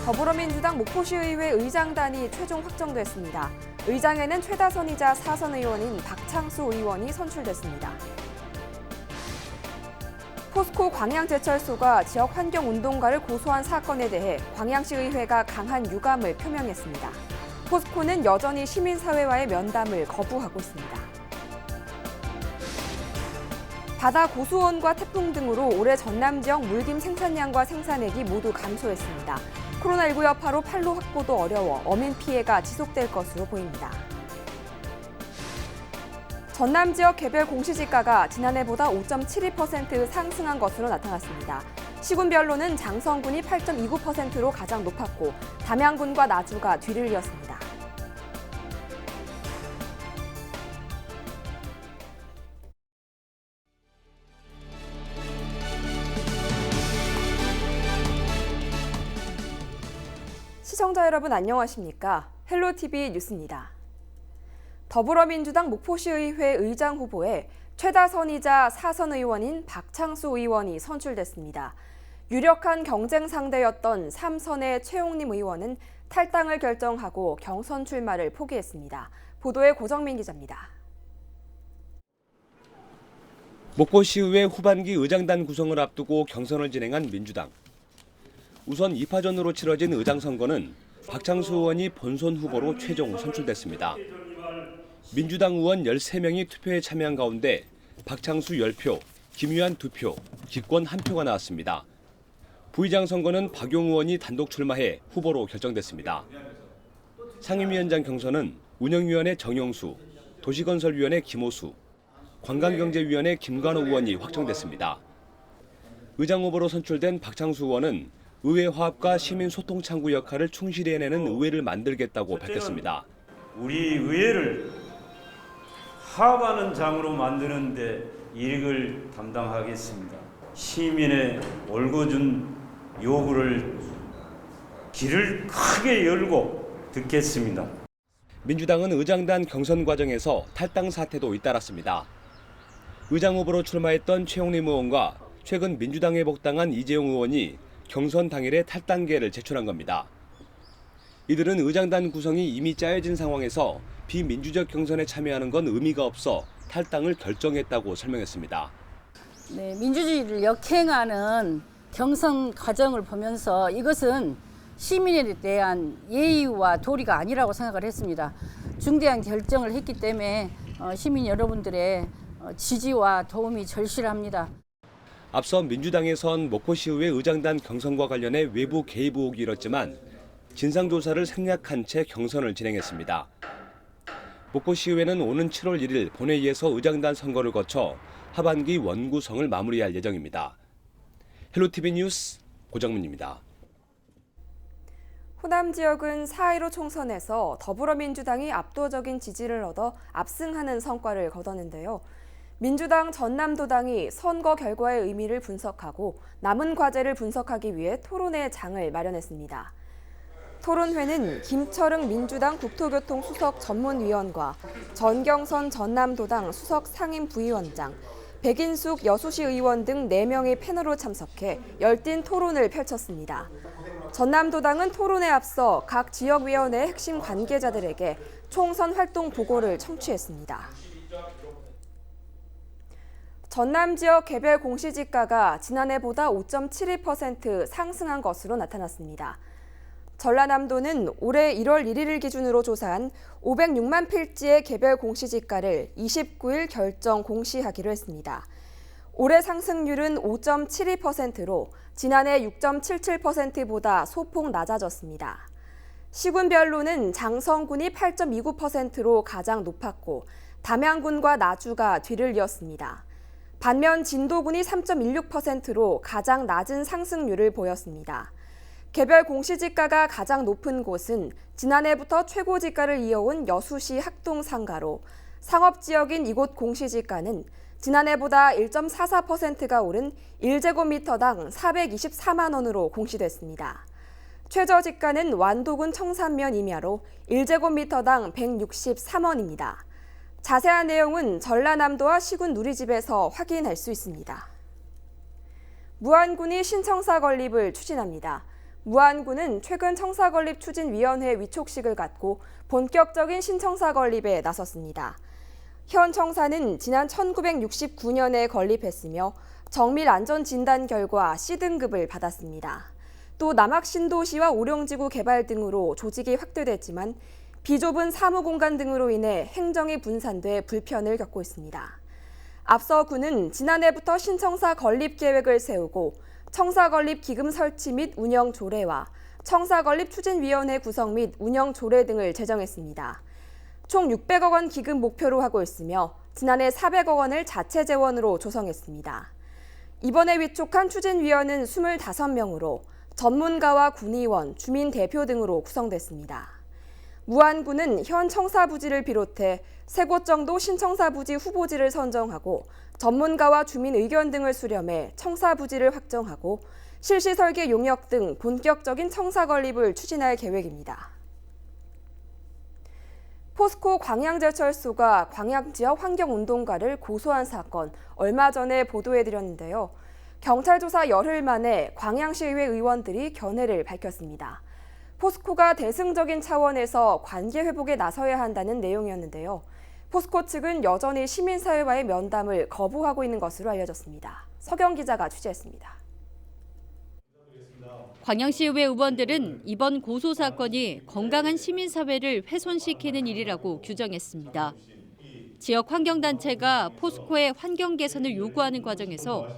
더불어민주당 목포시의회 의장단이 최종 확정됐습니다. 의장에는 최다선이자 4선 의원인 박창수 의원이 선출됐습니다. 포스코 광양제철소가 지역 환경운동가를 고소한 사건에 대해 광양시의회가 강한 유감을 표명했습니다. 포스코는 여전히 시민사회와의 면담을 거부하고 있습니다. 바다 고수원과 태풍 등으로 올해 전남 지역 물김 생산량과 생산액이 모두 감소했습니다. 코로나19 여파로 판로 확보도 어려워 어민 피해가 지속될 것으로 보입니다. 전남 지역 개별 공시지가가 지난해보다 5.72% 상승한 것으로 나타났습니다. 시군별로는 장성군이 8.29%로 가장 높았고 담양군과 나주가 뒤를 이었습니다. 시청자 여러분 안녕하십니까? 헬로티비 뉴스입니다. 더불어민주당 목포시의회 의장 후보에 최다선이자 4선 의원인 박창수 의원이 선출됐습니다. 유력한 경쟁 상대였던 3선의 최홍림 의원은 탈당을 결정하고 경선 출마를 포기했습니다. 보도에 고정민 기자입니다. 목포시의회 후반기 의장단 구성을 앞두고 경선을 진행한 민주당. 우선 2파전으로 치러진 의장 선거는 박창수 의원이 본선 후보로 최종 선출됐습니다. 민주당 의원 13명이 투표에 참여한 가운데 박창수 10표, 김유한 2표, 기권 1표가 나왔습니다. 부의장 선거는 박용 의원이 단독 출마해 후보로 결정됐습니다. 상임위원장 경선은 운영위원회 정영수, 도시건설위원회 김호수, 관광경제위원회 김관호 의원이 확정됐습니다. 의장 후보로 선출된 박창수 의원은 의회 화합과 시민 소통 창구 역할을 충실히 해내는 의회를 만들겠다고 밝혔습니다. 우리 의회를 화합하는 장으로 만드는 데 일익을 담당하겠습니다. 시민의 올고준 요구를 귀를 크게 열고 듣겠습니다. 민주당은 의장단 경선 과정에서 탈당 사태도 잇따랐습니다. 의장 후보로 출마했던 최홍림 의원과 최근 민주당에 복당한 이재용 의원이 경선 당일에 탈당계를 제출한 겁니다. 이들은 의장단 구성이 이미 짜여진 상황에서 비민주적 경선에 참여하는 건 의미가 없어 탈당을 결정했다고 설명했습니다. 네, 민주주의를 역행하는 경선 과정을 보면서 이것은 시민에 대한 예의와 도리가 아니라고 생각을 했습니다. 중대한 결정을 했기 때문에 시민 여러분들의 지지와 도움이 절실합니다. 앞서 민주당에선 목포시의회 의장단 경선과 관련해 외부 개입 의혹이 일었지만 진상조사를 생략한 채 경선을 진행했습니다. 목포시의회는 오는 7월 1일 본회의에서 의장단 선거를 거쳐 하반기 원구성을 마무리할 예정입니다. 헬로티비 뉴스 고정민입니다. 호남 지역은 4.15 총선에서 더불어민주당이 압도적인 지지를 얻어 압승하는 성과를 거뒀는데요. 민주당 전남도당이 선거 결과의 의미를 분석하고 남은 과제를 분석하기 위해 토론회 장을 마련했습니다. 토론회는 김철흥 민주당 국토교통 수석 전문위원과 전경선 전남도당 수석 상임부위원장, 백인숙 여수시 의원 등 4명의 패널로 참석해 열띤 토론을 펼쳤습니다. 전남도당은 토론에 앞서 각 지역위원회 핵심 관계자들에게 총선 활동 보고를 청취했습니다. 전남 지역 개별 공시지가가 지난해보다 5.72% 상승한 것으로 나타났습니다. 전라남도는 올해 1월 1일을 기준으로 조사한 506만 필지의 개별 공시지가를 29일 결정 공시하기로 했습니다. 올해 상승률은 5.72%로 지난해 6.77%보다 소폭 낮아졌습니다. 시군별로는 장성군이 8.29%로 가장 높았고 담양군과 나주가 뒤를 이었습니다. 반면 진도군이 3.16%로 가장 낮은 상승률을 보였습니다. 개별 공시지가가 가장 높은 곳은 지난해부터 최고지가를 이어온 여수시 학동상가로 상업지역인 이곳 공시지가는 지난해보다 1.44%가 오른 1제곱미터당 424만 원으로 공시됐습니다. 최저지가는 완도군 청산면 임야로 1제곱미터당 163원입니다. 자세한 내용은 전라남도와 시군 누리집에서 확인할 수 있습니다. 무안군이 신청사 건립을 추진합니다. 무안군은 최근 청사건립추진위원회 위촉식을 갖고 본격적인 신청사 건립에 나섰습니다. 현 청사는 지난 1969년에 건립했으며 정밀안전진단 결과 C등급을 받았습니다. 또 남학신도시와 오룡지구 개발 등으로 조직이 확대됐지만 비좁은 사무공간 등으로 인해 행정이 분산돼 불편을 겪고 있습니다. 앞서 군은 지난해부터 신청사 건립 계획을 세우고 청사 건립 기금 설치 및 운영 조례와 청사 건립 추진위원회 구성 및 운영 조례 등을 제정했습니다. 총 600억 원 기금 목표로 하고 있으며 지난해 400억 원을 자체 재원으로 조성했습니다. 이번에 위촉한 추진위원은 25명으로 전문가와 군의원, 주민 대표 등으로 구성됐습니다. 무안군은 현 청사부지를 비롯해 3곳 정도 신청사부지 후보지를 선정하고 전문가와 주민 의견 등을 수렴해 청사부지를 확정하고 실시 설계 용역 등 본격적인 청사 건립을 추진할 계획입니다. 포스코 광양제철소가 광양 지역 환경운동가를 고소한 사건 얼마 전에 보도해드렸는데요. 경찰 조사 열흘 만에 광양시의회 의원들이 견해를 밝혔습니다. 포스코가 대승적인 차원에서 관계 회복에 나서야 한다는 내용이었는데요. 포스코 측은 여전히 시민사회와의 면담을 거부하고 있는 것으로 알려졌습니다. 서경 기자가 취재했습니다. 광양시의회 의원들은 이번 고소 사건이 건강한 시민사회를 훼손시키는 일이라고 규정했습니다. 지역 환경단체가 포스코의 환경 개선을 요구하는 과정에서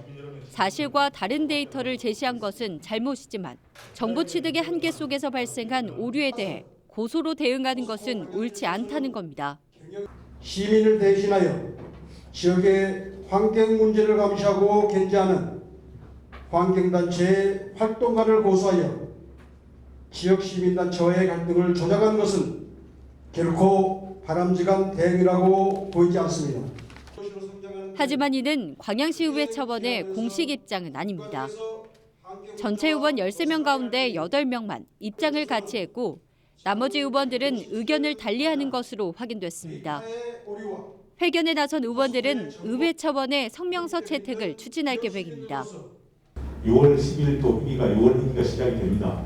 사실과 다른 데이터를 제시한 것은 잘못이지만 정보 취득의 한계 속에서 발생한 오류에 대해 고소로 대응하는 것은 옳지 않다는 겁니다. 시민을 대신하여 지역의 환경 문제를 감시하고 견제하는 환경단체의 활동가를 고소하여 지역 시민단체와의 갈등을 조장한 것은 결코 바람직한 대응이라고 보이지 않습니다. 하지만 이는 광양시의회 차원의 공식 입장은 아닙니다. 전체 의원 13명 가운데 8명만 입장을 같이 했고 나머지 의원들은 의견을 달리하는 것으로 확인됐습니다. 회견에 나선 의원들은 의회 차원의 성명서 채택을 추진할 계획입니다. 6월 10일부터 회기가 6월 회기가 시작이 됩니다.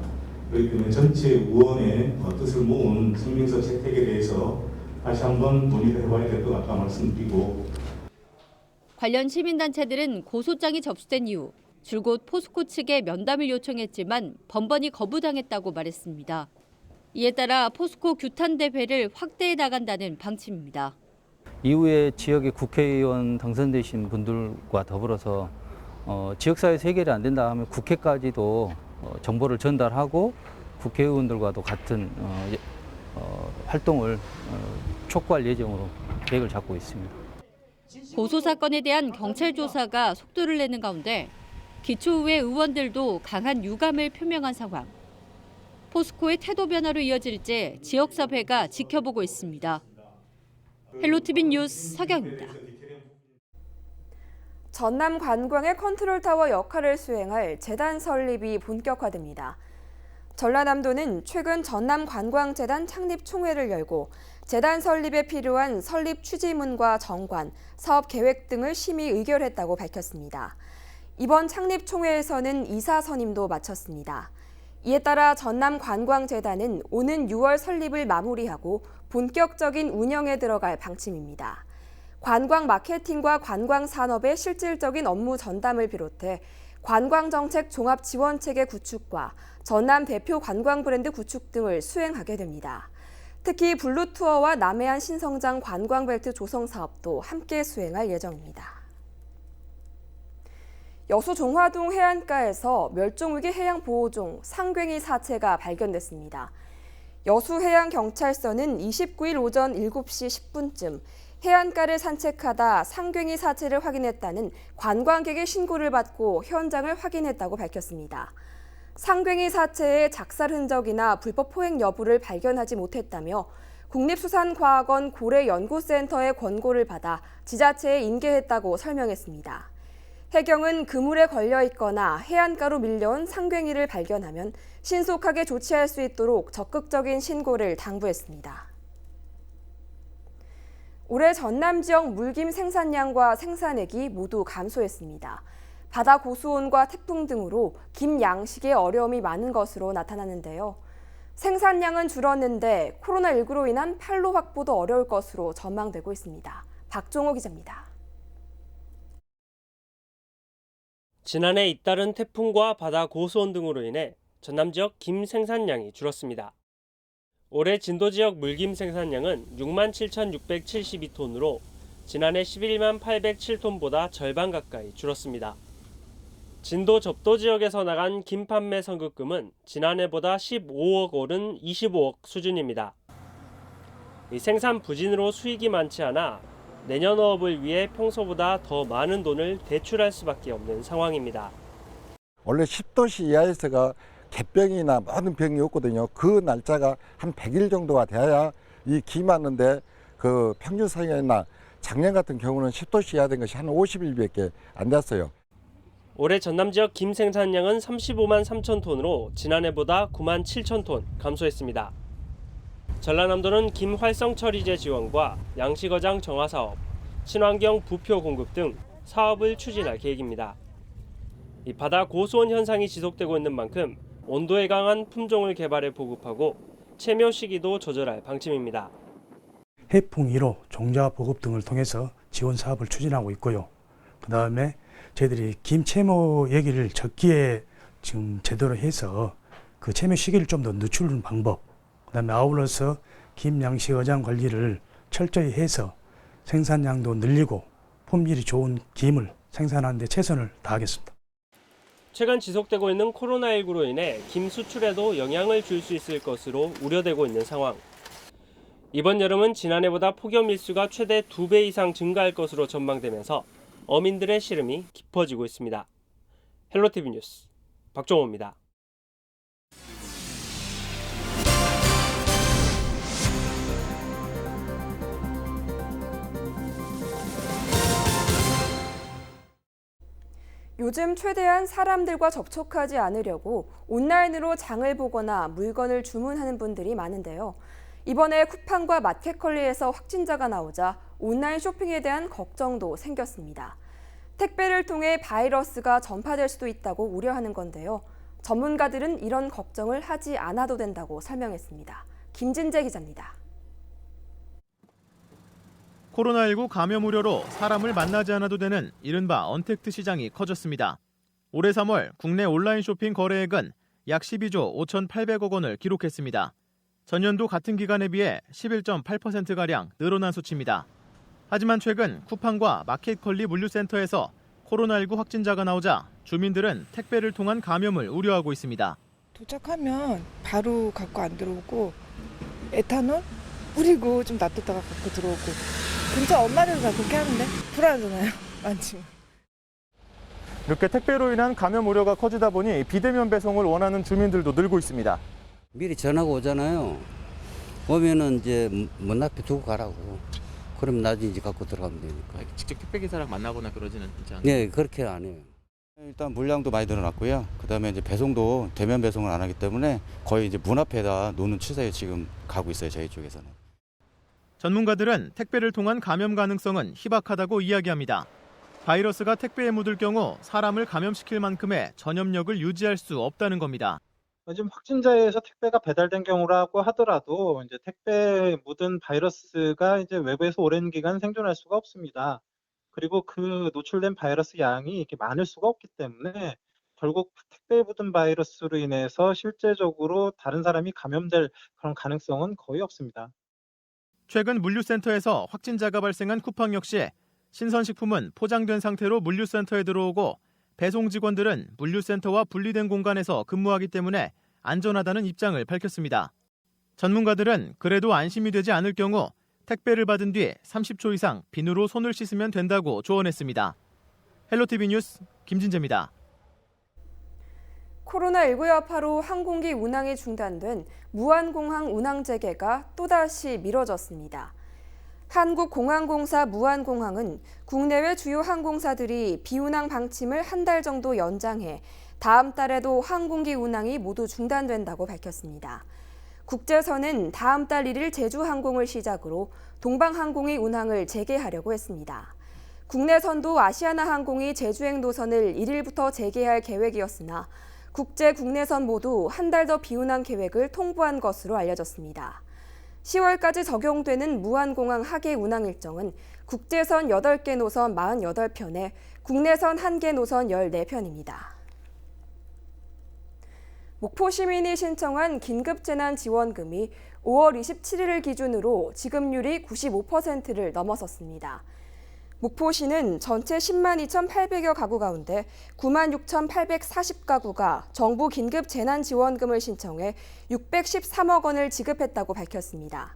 그렇기 때문에 전체 의원의 뜻을 모은 성명서 채택에 대해서 다시 한번 논의를 해봐야 될 것 같다 말씀드리고 관련 시민단체들은 고소장이 접수된 이후 줄곧 포스코 측에 면담을 요청했지만 번번이 거부당했다고 말했습니다. 이에 따라 포스코 규탄 대회를 확대해 나간다는 방침입니다. 이후에 지역의 국회의원 당선되신 분들과 더불어서 지역사회에서 해결이 안 된다 하면 국회까지도 정보를 전달하고 국회의원들과도 같은 활동을 촉구할 예정으로 계획을 잡고 있습니다. 고소 사건에 대한 경찰 조사가 속도를 내는 가운데 기초의회 의원들도 강한 유감을 표명한 상황. 포스코의 태도 변화로 이어질지 지역사회가 지켜보고 있습니다. 헬로티비 뉴스 서경입니다. 전남 관광의 컨트롤타워 역할을 수행할 재단 설립이 본격화됩니다. 전라남도는 최근 전남관광재단 창립 총회를 열고 재단 설립에 필요한 설립 취지문과 정관, 사업 계획 등을 심의 의결했다고 밝혔습니다. 이번 창립 총회에서는 이사 선임도 마쳤습니다. 이에 따라 전남관광재단은 오는 6월 설립을 마무리하고 본격적인 운영에 들어갈 방침입니다. 관광 마케팅과 관광 산업의 실질적인 업무 전담을 비롯해 관광정책 종합지원체계 구축과 전남 대표 관광 브랜드 구축 등을 수행하게 됩니다. 특히 블루투어와 남해안 신성장 관광벨트 조성 사업도 함께 수행할 예정입니다. 여수 종화동 해안가에서 멸종위기 해양보호종 상괭이 사체가 발견됐습니다. 여수해양경찰서는 29일 오전 7시 10분쯤 해안가를 산책하다 상괭이 사체를 확인했다는 관광객의 신고를 받고 현장을 확인했다고 밝혔습니다. 상괭이 사체의 작살 흔적이나 불법 포획 여부를 발견하지 못했다며 국립수산과학원 고래연구센터의 권고를 받아 지자체에 인계했다고 설명했습니다. 해경은 그물에 걸려 있거나 해안가로 밀려온 상괭이를 발견하면 신속하게 조치할 수 있도록 적극적인 신고를 당부했습니다. 올해 전남 지역 물김 생산량과 생산액이 모두 감소했습니다. 바다 고수온과 태풍 등으로 김 양식에 어려움이 많은 것으로 나타나는데요. 생산량은 줄었는데 코로나19로 인한 판로 확보도 어려울 것으로 전망되고 있습니다. 박종호 기자입니다. 지난해 잇따른 태풍과 바다 고수온 등으로 인해 전남 지역 김 생산량이 줄었습니다. 올해 진도 지역 물김 생산량은 67,672톤으로 지난해 11만 807톤보다 절반 가까이 줄었습니다. 진도 접도 지역에서 나간 김 판매 선급금은 지난해보다 15억 오른 25억 수준입니다. 이 생산 부진으로 수익이 많지 않아 내년 어업을 위해 평소보다 더 많은 돈을 대출할 수밖에 없는 상황입니다. 원래 10도씨 이하에서가 갯병이나 모든 병이 없거든요. 그 날짜가 한 100일 정도가 돼야 이 김 왔는데 그 평균 상이나 작년 같은 경우는 10도씨 이하 된 것이 한 50일밖에 안 됐어요. 올해 전남 지역 김 생산량은 35만 3천 톤으로 지난해보다 9만 7천 톤 감소했습니다. 전라남도는 김 활성 처리제 지원과 양식어장 정화 사업, 친환경 부표 공급 등 사업을 추진할 계획입니다. 이 바다 고수온 현상이 지속되고 있는 만큼 온도에 강한 품종을 개발해 보급하고 채묘 시기도 조절할 방침입니다. 해풍 1호 종자 보급 등을 통해서 지원 사업을 추진하고 있고요. 그다음에 저희들이 김 채모 얘기를 적기에 지금 제대로 해서 그 채모 시기를 좀 더 늦추는 방법, 그다음에 아울러서 김 양식 어장 관리를 철저히 해서 생산량도 늘리고 품질이 좋은 김을 생산하는 데 최선을 다하겠습니다. 최근 지속되고 있는 코로나19로 인해 김 수출에도 영향을 줄 수 있을 것으로 우려되고 있는 상황. 이번 여름은 지난해보다 폭염 일수가 최대 2배 이상 증가할 것으로 전망되면서 어민들의 시름이 깊어지고 있습니다. 헬로티비 뉴스 박종호입니다. 요즘 최대한 사람들과 접촉하지 않으려고 온라인으로 장을 보거나 물건을 주문하는 분들이 많은데요. 이번에 쿠팡과 마켓컬리에서 확진자가 나오자 온라인 쇼핑에 대한 걱정도 생겼습니다. 택배를 통해 바이러스가 전파될 수도 있다고 우려하는 건데요. 전문가들은 이런 걱정을 하지 않아도 된다고 설명했습니다. 김진재 기자입니다. 코로나19 감염 우려로 사람을 만나지 않아도 되는 이른바 언택트 시장이 커졌습니다. 올해 3월 국내 온라인 쇼핑 거래액은 약 12조 5,800억 원을 기록했습니다. 전년도 같은 기간에 비해 11.8%가량 늘어난 수치입니다. 하지만 최근 쿠팡과 마켓컬리 물류센터에서 코로나19 확진자가 나오자 주민들은 택배를 통한 감염을 우려하고 있습니다. 도착하면 바로 갖고 안 들어오고 에탄올 뿌리고 좀 놔뒀다가 갖고 들어오고 근처 엄마들도 다 그렇게 하는데 불안하잖아요. 많지. 이렇게 택배로 인한 감염 우려가 커지다 보니 비대면 배송을 원하는 주민들도 늘고 있습니다. 미리 전화가 오잖아요. 오면은 이제 문 앞에 두고 가라고. 그럼 나중에 이제 갖고 들어가면 되니까. 직접 택배 기사랑 만나거나 그러지는 않지 않나요? 네, 그렇게 안 해요. 일단 물량도 많이 늘어났고요. 그다음에 이제 배송도 대면 배송을 안 하기 때문에 거의 이제 문 앞에다 놓는 추세에 지금 가고 있어요. 저희 쪽에서는. 전문가들은 택배를 통한 감염 가능성은 희박하다고 이야기합니다. 바이러스가 택배에 묻을 경우 사람을 감염시킬 만큼의 전염력을 유지할 수 없다는 겁니다. 지금 확진자에 의해서 택배가 배달된 경우라고 하더라도 이제 택배에 묻은 바이러스가 이제 외부에서 오랜 기간 생존할 수가 없습니다. 그리고 그 노출된 바이러스 양이 이렇게 많을 수가 없기 때문에 결국 택배에 묻은 바이러스로 인해서 실제적으로 다른 사람이 감염될 그런 가능성은 거의 없습니다. 최근 물류센터에서 확진자가 발생한 쿠팡 역시 신선식품은 포장된 상태로 물류센터에 들어오고 배송 직원들은 물류센터와 분리된 공간에서 근무하기 때문에 안전하다는 입장을 밝혔습니다. 전문가들은 그래도 안심이 되지 않을 경우 택배를 받은 뒤 30초 이상 비누로 손을 씻으면 된다고 조언했습니다. 헬로티비 뉴스 김진재입니다. 코로나19 여파로 항공기 운항이 중단된 무안공항 운항 재개가 또다시 미뤄졌습니다. 한국공항공사 무안공항은 국내외 주요 항공사들이 비운항 방침을 한 달 정도 연장해 다음 달에도 항공기 운항이 모두 중단된다고 밝혔습니다. 국제선은 다음 달 1일 제주항공을 시작으로 동방항공의 운항을 재개하려고 했습니다. 국내선도 아시아나항공이 제주행 노선을 1일부터 재개할 계획이었으나 국제 국내선 모두 한 달 더 비운항 계획을 통보한 것으로 알려졌습니다. 10월까지 적용되는 무안공항 하계 운항 일정은 국제선 8개 노선 48편에 국내선 1개 노선 14편입니다. 목포 시민이 신청한 긴급재난지원금이 5월 27일을 기준으로 지급률이 95%를 넘어섰습니다. 목포시는 전체 10만 2,800여 가구 가운데 9만 6,840가구가 정부 긴급재난지원금을 신청해 613억 원을 지급했다고 밝혔습니다.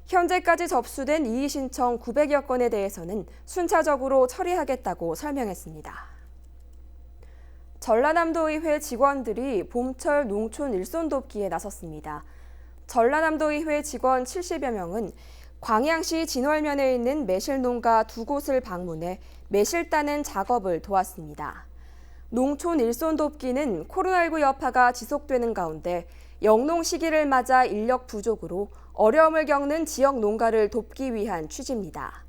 현재까지 접수된 이의 신청 900여 건에 대해서는 순차적으로 처리하겠다고 설명했습니다. 전라남도의회 직원들이 봄철 농촌 일손 돕기에 나섰습니다. 전라남도의회 직원 70여 명은 광양시 진월면에 있는 매실농가 2곳을 방문해 매실 따는 작업을 도왔습니다. 농촌 일손 돕기는 코로나19 여파가 지속되는 가운데 영농 시기를 맞아 인력 부족으로 어려움을 겪는 지역 농가를 돕기 위한 취지입니다.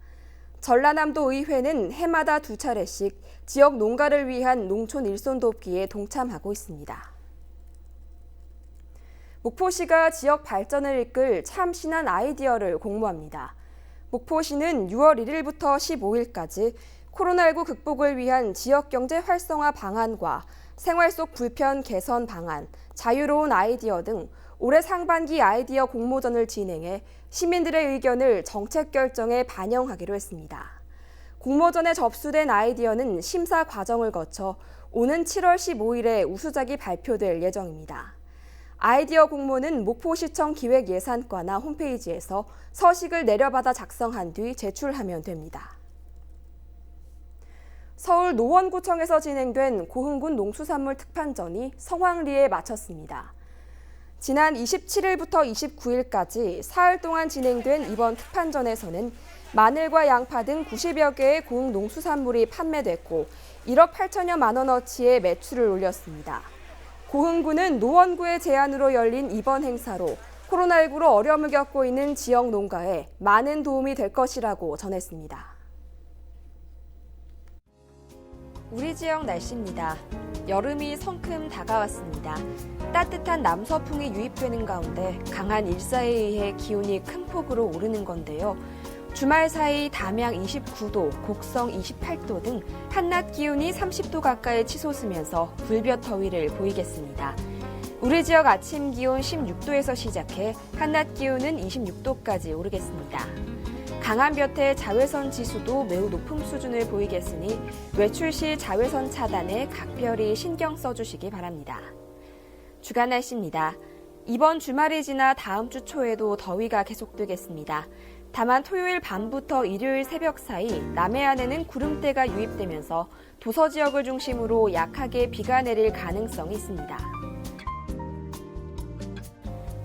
전라남도 의회는 해마다 2차례씩 지역 농가를 위한 농촌 일손 돕기에 동참하고 있습니다. 목포시가 지역 발전을 이끌 참신한 아이디어를 공모합니다. 목포시는 6월 1일부터 15일까지 코로나19 극복을 위한 지역경제 활성화 방안과 생활 속 불편 개선 방안, 자유로운 아이디어 등 올해 상반기 아이디어 공모전을 진행해 시민들의 의견을 정책 결정에 반영하기로 했습니다. 공모전에 접수된 아이디어는 심사 과정을 거쳐 오는 7월 15일에 우수작이 발표될 예정입니다. 아이디어 공모는 목포시청 기획예산과나 홈페이지에서 서식을 내려받아 작성한 뒤 제출하면 됩니다. 서울 노원구청에서 진행된 고흥군 농수산물 특판전이 성황리에 마쳤습니다. 지난 27일부터 29일까지 사흘 동안 진행된 이번 특판전에서는 마늘과 양파 등 90여 개의 고흥 농수산물이 판매됐고 1억 8천여만 원어치의 매출을 올렸습니다. 고흥군은 노원구의 제안으로 열린 이번 행사로 코로나19로 어려움을 겪고 있는 지역 농가에 많은 도움이 될 것이라고 전했습니다. 우리 지역 날씨입니다. 여름이 성큼 다가왔습니다. 따뜻한 남서풍이 유입되는 가운데 강한 일사에 의해 기온이 큰 폭으로 오르는 건데요. 주말 사이 담양 29도, 곡성 28도 등 한낮 기온이 30도 가까이 치솟으면서 불볕 더위를 보이겠습니다. 우리 지역 아침 기온 16도에서 시작해 한낮 기온은 26도까지 오르겠습니다. 강한 볕에 자외선 지수도 매우 높은 수준을 보이겠으니 외출 시 자외선 차단에 각별히 신경 써주시기 바랍니다. 주간 날씨입니다. 이번 주말이 지나 다음 주 초에도 더위가 계속되겠습니다. 다만 토요일 밤부터 일요일 새벽 사이 남해안에는 구름대가 유입되면서 도서 지역을 중심으로 약하게 비가 내릴 가능성이 있습니다.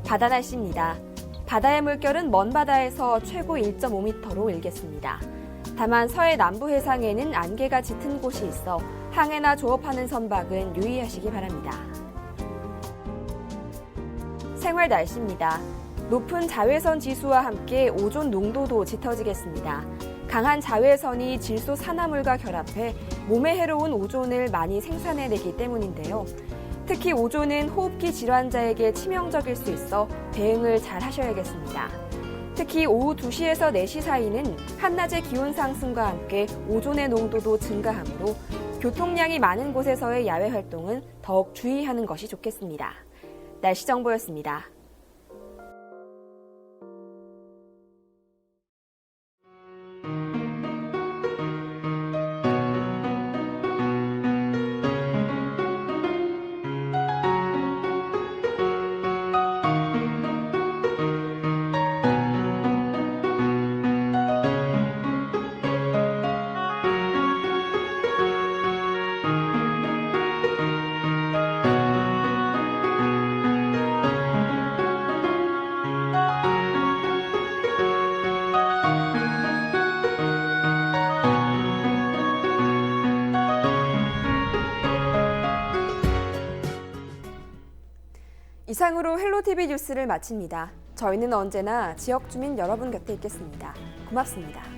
바다 날씨입니다. 바다의 물결은 먼 바다에서 최고 1.5m로 일겠습니다. 다만 서해 남부 해상에는 안개가 짙은 곳이 있어 항해나 조업하는 선박은 유의하시기 바랍니다. 생활 날씨입니다. 높은 자외선 지수와 함께 오존 농도도 짙어지겠습니다. 강한 자외선이 질소 산화물과 결합해 몸에 해로운 오존을 많이 생산해내기 때문인데요. 특히 오존은 호흡기 질환자에게 치명적일 수 있어 대응을 잘 하셔야겠습니다. 특히 오후 2시에서 4시 사이는 한낮의 기온 상승과 함께 오존의 농도도 증가하므로 교통량이 많은 곳에서의 야외 활동은 더욱 주의하는 것이 좋겠습니다. 날씨 정보였습니다. 이상으로 헬로티비 뉴스를 마칩니다. 저희는 언제나 지역 주민 여러분 곁에 있겠습니다. 고맙습니다.